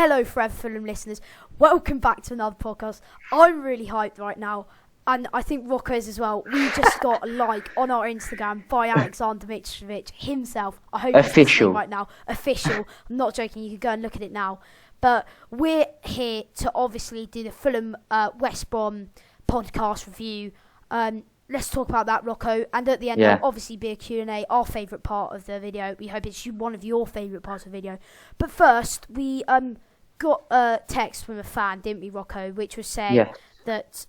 Hello, Forever Fulham listeners. Welcome back to another podcast. I'm really hyped right now, and I think Rocco is as well. We just got a like on our Instagram by Alexander Mitrovic himself. I hope he's listening right now. Official. I'm not joking. You can go and look at it now. But we're here to obviously do the Fulham West Brom podcast review. Let's talk about that, Rocco. And at the end, there'll obviously be a Q&A, our favourite part of the video. We hope it's one of your favourite parts of the video. But first, we got a text from a fan, didn't we, Rocco? Which was saying that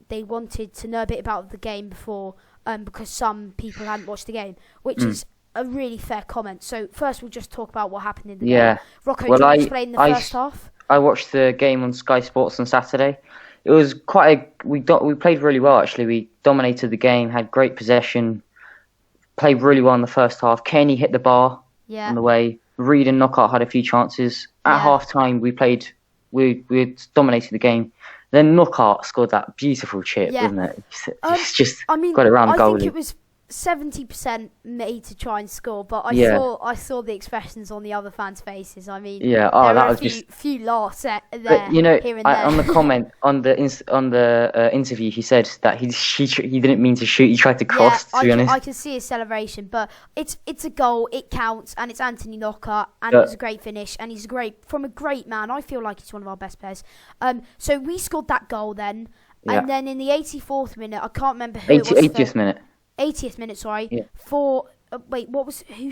they wanted to know a bit about the game before, because some people hadn't watched the game, which is a really fair comment. So first, we'll just talk about what happened in the game. Rocco, do you want to explain the first half? I watched the game on Sky Sports on Saturday. It was we played really well, actually. We dominated the game, had great possession, played really well in the first half. Kenny hit the bar on the way. Reed and Knockout had a few chances. At half-time, we dominated the game. Then Knockout scored that beautiful chip, didn't it? It's just got it around the goalie. I think it was 70% made to try and score, but I saw the expressions on the other fans' faces. I mean, there were a few laughs there. But you know, on the comment on the interview, he said that he didn't mean to shoot. He tried to cross. To be honest, I can see his celebration, but it's a goal. It counts, and it's Anthony Knockout, and it was a great finish, and he's from a great man. I feel like he's one of our best players. So we scored that goal then, and then in the 84th minute, I can't remember who. 80th minute. 80th minute, sorry. Yeah. Who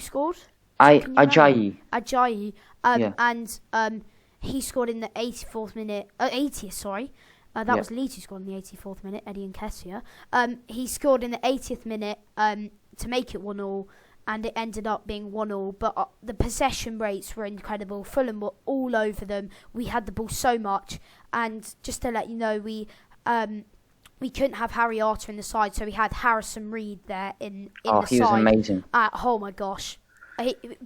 scored? Ajayi. And he scored in the 84th minute. 80th, sorry. That was Leeds who scored in the 84th minute, Eddie Nketiah. He scored in the 80th minute to make it 1-1, and it ended up being 1-1. But the possession rates were incredible. Fulham were all over them. We had the ball so much. And just to let you know, we couldn't have Harry Arter in the side, so we had Harrison Reed there in the side. He was amazing. Oh my gosh.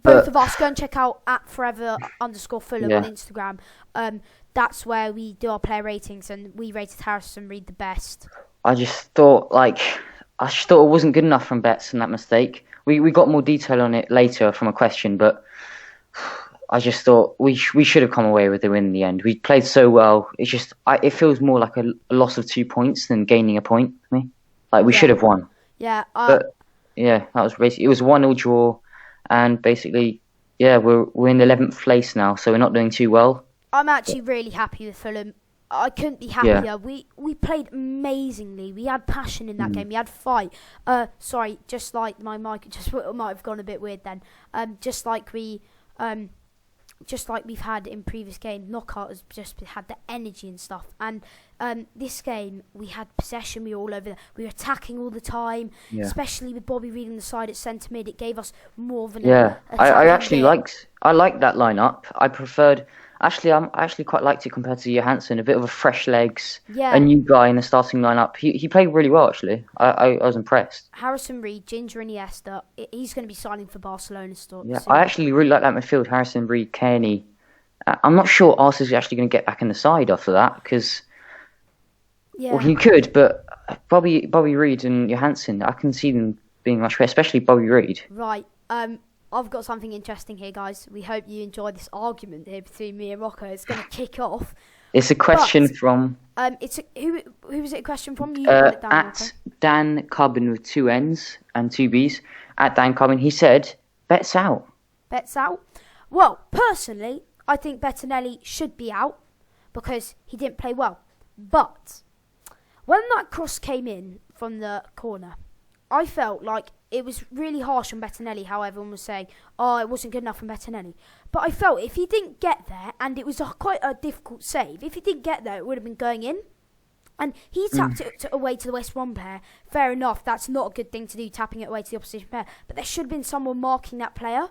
Both of us, go and check out @forever_Fulham on Instagram. That's where we do our player ratings, and we rated Harrison Reed the best. I just thought it wasn't good enough from Betts in that mistake. We got more detail on it later from a question, but I just thought we should have come away with the win in the end. We played so well. It's just it feels more like a loss of 2 points than gaining a point for me. We should have won. Yeah. But that was basically, it was a 1-0 draw, and basically we're in 11th place now, so we're not doing too well. I'm actually really happy with Fulham. I couldn't be happier. Yeah. We played amazingly. We had passion in that game. We had fight. Sorry, just like my mic might have gone a bit weird then. Just like we've had in previous games, Knockout has just had the energy and stuff. And this game, we had possession. We were all over there. We were attacking all the time, especially with Bobby Reed on the side at centre mid. It gave us more of an I liked that lineup. I actually quite liked it compared to Johansson. A bit of a fresh legs, a new guy in the starting lineup. He played really well, actually. I was impressed. Harrison Reed, Ginger Iniesta, he's going to be signing for Barcelona soon. Yeah, I actually really like that midfield. Harrison Reed, Kearney. I'm not sure Arsenal's actually going to get back in the side after that, because he could, but Bobby Reed and Johansson, I can see them being much better, especially Bobby Reed. Right. I've got something interesting here, guys. We hope you enjoy this argument here between me and Rocco. It's going to kick off. It's a question from... who was it a question from? You at Dan Cubbin with 2 N's and 2 B's. At Dan Cubbin, he said, Betts out. Betts out? Well, personally, I think Bettinelli should be out because he didn't play well. But when that cross came in from the corner, I felt like it was really harsh on Bettinelli, how everyone was saying, it wasn't good enough from Bettinelli. But I felt if he didn't get there, and it was quite a difficult save, if he didn't get there, it would have been going in. And he tapped it away to the West Brom player. Fair enough, that's not a good thing to do, tapping it away to the opposition player. But there should have been someone marking that player.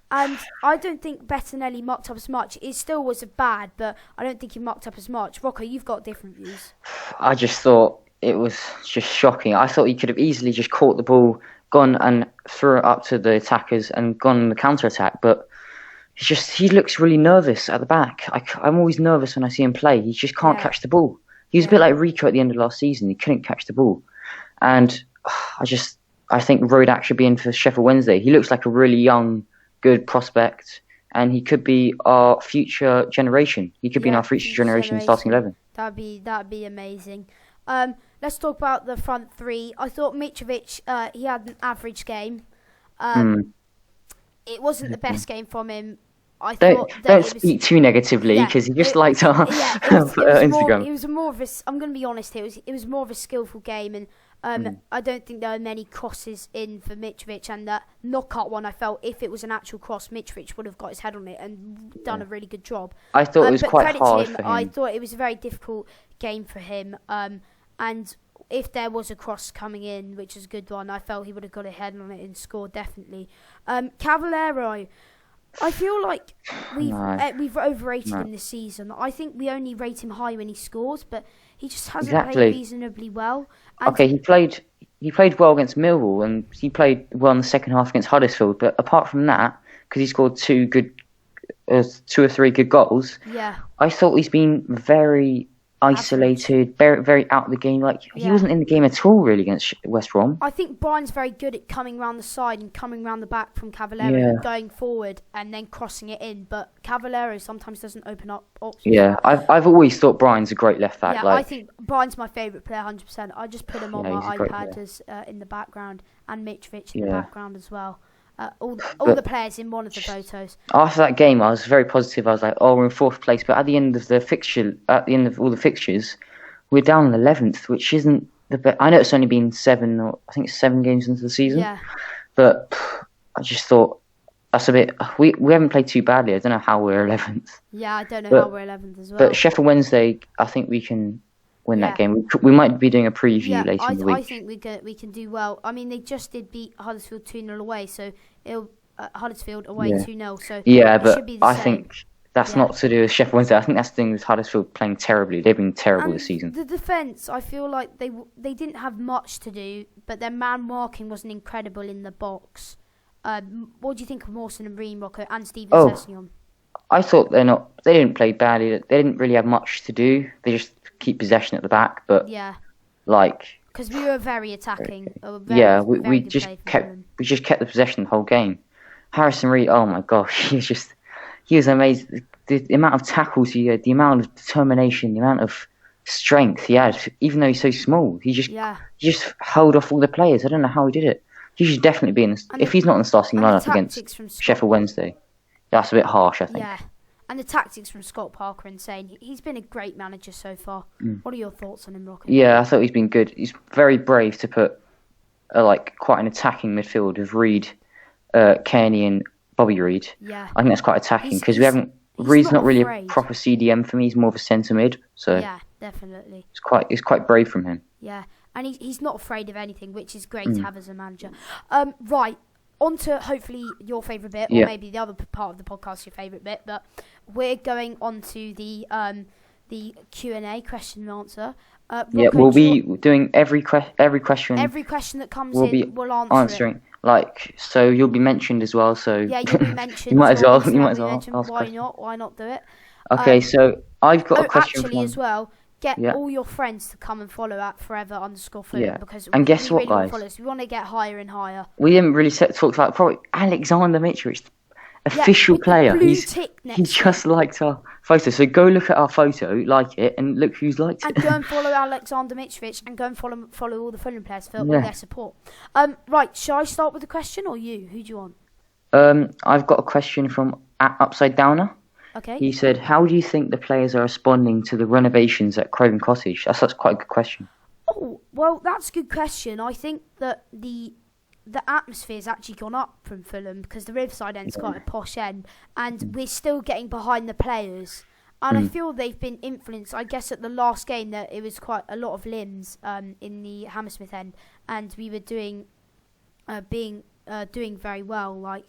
And I don't think Bettinelli mucked up as much. It still was bad, but I don't think he mucked up as much. Rocco, you've got different views. I just thought it was just shocking. I thought he could have easily just caught the ball, gone and threw it up to the attackers and gone on the counter-attack, but he looks really nervous at the back. I'm always nervous when I see him play. He just can't catch the ball. He was a bit like Rico at the end of last season. He couldn't catch the ball. And I think Rodak should be in for Sheffield Wednesday. He looks like a really young, good prospect, and he could be our future generation. He could be in our future generation starting 11. That'd be amazing. Let's talk about the front three. I thought Mitrovic, he had an average game. It wasn't the best game from him. I thought don't speak too negatively, because he just likes our Instagram. It was more of a. I'm going to be honest here. It was more of a skillful game, and I don't think there were many crosses in for Mitrovic. And that knockout one, I felt if it was an actual cross, Mitrovic would have got his head on it and done a really good job. I thought it was quite hard for him. I thought it was a very difficult game for him. And if there was a cross coming in, which is a good one, I felt he would have got a head on it and scored definitely. Cavallero. I feel like we've overrated him this season. I think we only rate him high when he scores, but he just hasn't played reasonably well. And he played well against Millwall, and he played well in the second half against Huddersfield. But apart from that, because he scored two or three good goals, I thought he's been very isolated, very out of the game. He wasn't in the game at all really against West Brom. I think Brian's very good at coming round the side and coming round the back from Cavallero and going forward and then crossing it in. But Cavallero sometimes doesn't open up options. Yeah, I've always thought Brian's a great left back. Yeah, I think Brian's my favourite player, 100%. I just put him on my iPad as in the background, and Mitrovic in the background as well. All the players in one of the photos. After that game, I was very positive. I was like, "Oh, we're in fourth place." But at the end of all the fixtures, we're down in 11th, which isn't the best. I know it's only been 7 games into the season. Yeah. But I just thought that's a bit. We haven't played too badly. I don't know how we're 11th. Yeah, I don't know how we're 11th as well. But Sheffield Wednesday, I think we can win that game. We might be doing a preview later in the week. I think we can do well. I mean, they just did beat Huddersfield 2-0 away, so Huddersfield away 2-0. So but I think that's not to do with Sheffield Wednesday. I think that's the thing with Huddersfield playing terribly. They've been terrible this season. The defence, I feel like they didn't have much to do, but their man marking wasn't incredible in the box. What do you think of Mawson and Ream, Rocco, and Steven Sessegnon? I thought they didn't play badly. They didn't really have much to do. They just keep possession at the back, but because we were very attacking. We just kept the possession the whole game. Harrison Reed, oh my gosh, he was amazing. The amount of tackles he had, the amount of determination, the amount of strength he had, even though he's so small, he just held off all the players. I don't know how he did it. He should definitely be if he's not in the starting lineup against Sheffield Wednesday. That's a bit harsh, I think. Yeah. And the tactics from Scott Parker are insane. He's been a great manager so far. What are your thoughts on him, Rocky? Yeah, I thought he's been good. He's very brave to put quite an attacking midfield of Reed, Kearney and Bobby Reed. Yeah. I think that's quite attacking because Reed's not really a proper CDM for me. He's more of a centre mid. So yeah, definitely. It's quite brave from him. Yeah, and he's not afraid of anything, which is great to have as a manager. Right. On to hopefully your favourite bit, or maybe the other part of the podcast, your favourite bit. But we're going on to the Q&A, question and answer. We'll be doing every question. Every question that comes in, we'll answer it. So you'll be mentioned as well. So yeah, you'll be mentioned. You might as well. Why not do it? Okay, so I've got a question. Actually, as well. Get all your friends to come and follow at forever_Fulham because guess we what, really guys? We want to get higher and higher. We didn't really talk about probably Alexander Mitrovic, official player. He just liked our photo. So go look at our photo, like it, and look who's liked it. And go and follow Alexander Mitrovic and go and follow all the Fulham players for all their support. Right, shall I start with the question or you? Who do you want? I've got a question from Upside Downer. Okay. He said, how do you think the players are responding to the renovations at Craven Cottage? That's quite a good question. Oh, well, that's a good question. I think that the atmosphere's actually gone up from Fulham because the Riverside end's quite a posh end and we're still getting behind the players. And I feel they've been influenced. I guess at the last game that it was quite a lot of limbs in the Hammersmith end and we were doing very well. I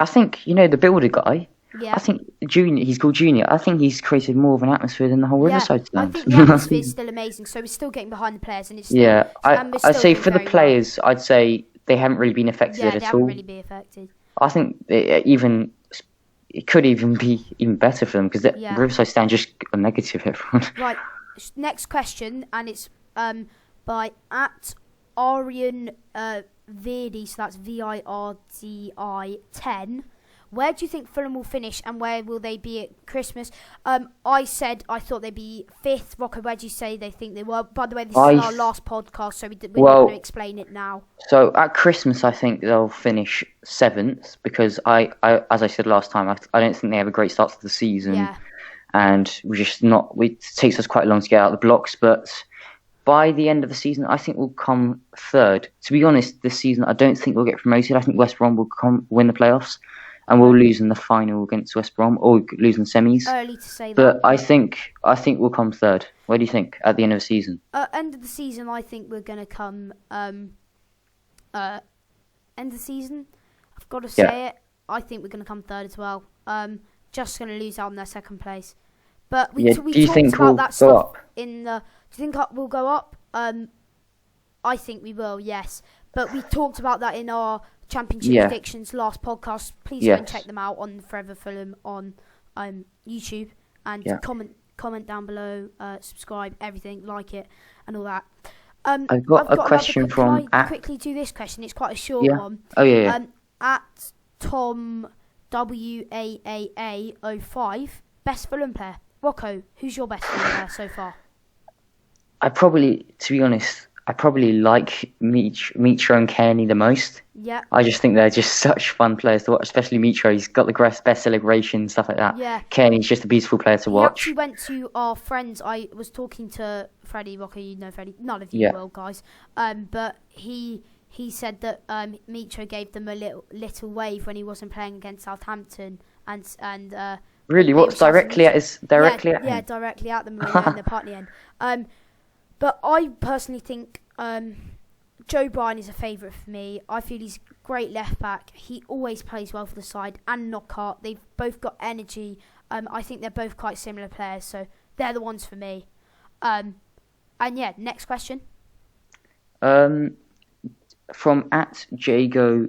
think, the builder guy. Yeah. I think he's called Junior. I think he's created more of an atmosphere than the whole Riverside stand. I think the atmosphere is still amazing. So we're still getting behind the players, and it's still, I'd say for the players, I'd say they haven't really been affected at all. Yeah, they haven't really been affected. I think it could even be even better for them because the Riverside stand just a negative everyone. Right. Next question, and it's by @Arian Virdi. So that's VIRDI 10. Where do you think Fulham will finish, and where will they be at Christmas? I said I thought they'd be 5th. Rocco, where do you say they think they were? By the way, this is our last podcast, so we're not going to explain it now. So at Christmas, I think they'll finish 7th because I as I said last time, I don't think they have a great start to the season. Yeah. And it takes us quite long to get out of the blocks, but by the end of the season, I think we'll come 3rd. To be honest, this season, I don't think we'll get promoted. I think West Brom will win the playoffs, and we'll lose in the final against West Brom, or lose in the semis. Early to say that. But I think we'll come 3rd. What do you think at the end of the season? End of the season, I think we're going to come... end of the season, I've got to say it, I think we're going to come 3rd as well. Just going to lose out on their 2nd place. But we talked about that stuff in the... Do you think we'll go up? I think we will, yes. But we talked about that in our Championship predictions last podcast. Please go and check them out on Forever Fulham on YouTube. And comment down below, subscribe, everything, like it, and all that. I've got a question from... Can I quickly do this question? It's quite a short one. Oh, yeah. At Tom WAAA05, best Fulham player. Rocco, who's your best Fulham player so far? To be honest, I probably like Mitro and Kearney the most. Yeah. I just think they're just such fun players to watch, especially Mitro. He's got the best celebration, stuff like that. Yeah. Kearney's just a beautiful player to watch. He actually went to our friends. I was talking to Freddie, Rocco, you know Freddie. None of you will, guys. But he said that Mitro gave them a little wave when he wasn't playing against Southampton and really, what's directly at him? Yeah, directly at them in the party end. But I personally think Joe Bryan is a favourite for me. I feel he's a great left back. He always plays well for the side. And Knockhart, they've both got energy. I think they're both quite similar players, so they're the ones for me. Next question. From at Jago.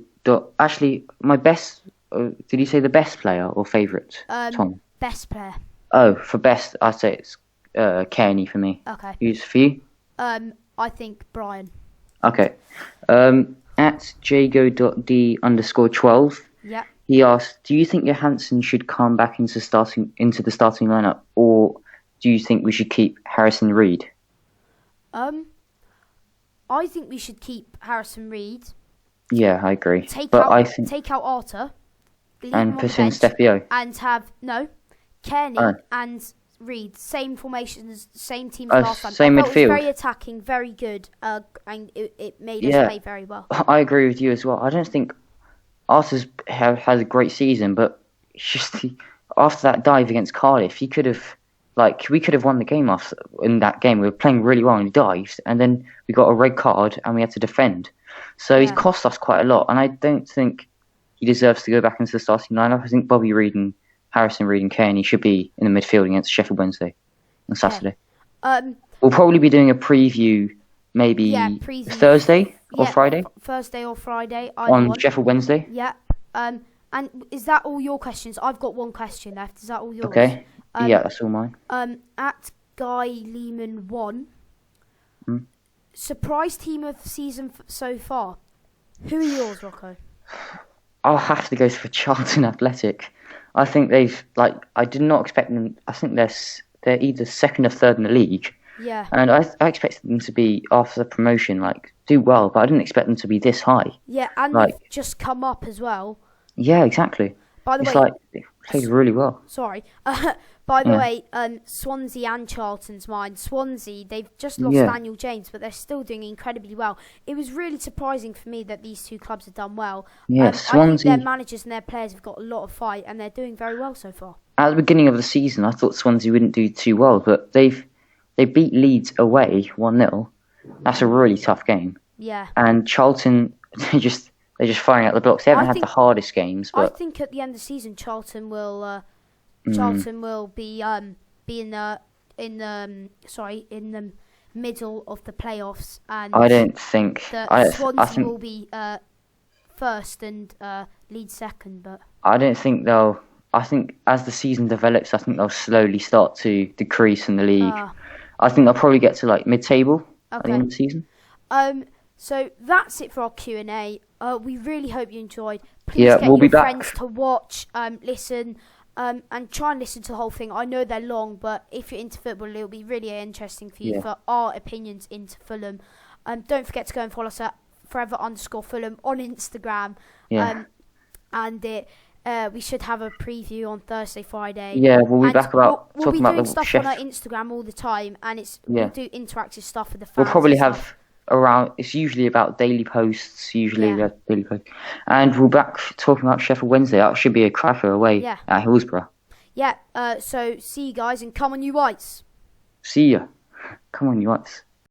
Actually, my best. Did you say the best player or favourite, Tom? Best player. Oh, for best, I'd say it's Kearney for me. Okay. Who's for you? I think Brian. Okay. At Jago.D_12. Yeah. He asked, do you think Johansson should come back into the starting lineup, or do you think we should keep Harrison Reed? I think we should keep Harrison Reed. Yeah, I agree. Take out Arter. And put in Stefio. And have Kearney and Reed, same formations, same team as last time. Same midfield. It was very attacking, very good, and it made us play very well. I agree with you as well. I don't think Arthur's had a great season, but just after that dive against Cardiff, we could have won the game in that game. We were playing really well and he dived, and then we got a red card and we had to defend. So he's cost us quite a lot, and I don't think he deserves to go back into the starting lineup. I think Bobby Reed and Harrison Reed and Kearney should be in the midfield against Sheffield Wednesday on Saturday. We'll probably be doing a preview maybe Thursday or Friday. Thursday or Friday. On Sheffield Wednesday. Yeah. And is that all your questions? I've got one question left. Is that all yours? Okay. Yeah, that's all mine. At Guy Lehman 1. Surprise team of the season so far. Who are yours, Rocco? I'll have to go for Charlton Athletic. I think I did not expect them. I think they're either 2nd or 3rd in the league. Yeah. And I expected them to be, after the promotion, do well, but I didn't expect them to be this high. Yeah, and they've just come up as well. Yeah, exactly. By the way, they played really well. Sorry. By the way, Swansea and Charlton's mine. Swansea, they've just lost Daniel James, but they're still doing incredibly well. It was really surprising for me that these two clubs have done well. Yeah, Swansea. I think their managers and their players have got a lot of fight, and they're doing very well so far. At the beginning of the season, I thought Swansea wouldn't do too well, but they beat Leeds away 1-0. That's a really tough game. Yeah. And Charlton, they're just firing out the blocks. They haven't had the hardest games, but I think at the end of the season, Charlton will be in the middle of the playoffs, and I don't think Swansea will be first and Leeds second. But I don't think they'll. I think as the season develops, I think they'll slowly start to decrease in the league. I think they'll probably get to mid-table at the end of the season. So that's it for our Q&A. We really hope you enjoyed. Please Yeah, get we'll your be back. friends to watch, listen, and try and listen to the whole thing. I know they're long, but if you're into football, it'll be really interesting for you for our opinions into Fulham. Don't forget to go and follow us at forever_Fulham on Instagram. Yeah. We should have a preview on Thursday, Friday. Yeah, we'll be back about we'll talking be about doing the stuff chef. on our Instagram all the time, and we'll do interactive stuff with the fans. We'll probably and stuff. have around. It's usually about daily posts. Usually, Yeah. daily posts, and we'll be back talking about Sheffield Wednesday. That should be a cracker away at Hillsborough. Yeah. So see you guys, and come on, you Whites. See ya. Come on, you Whites.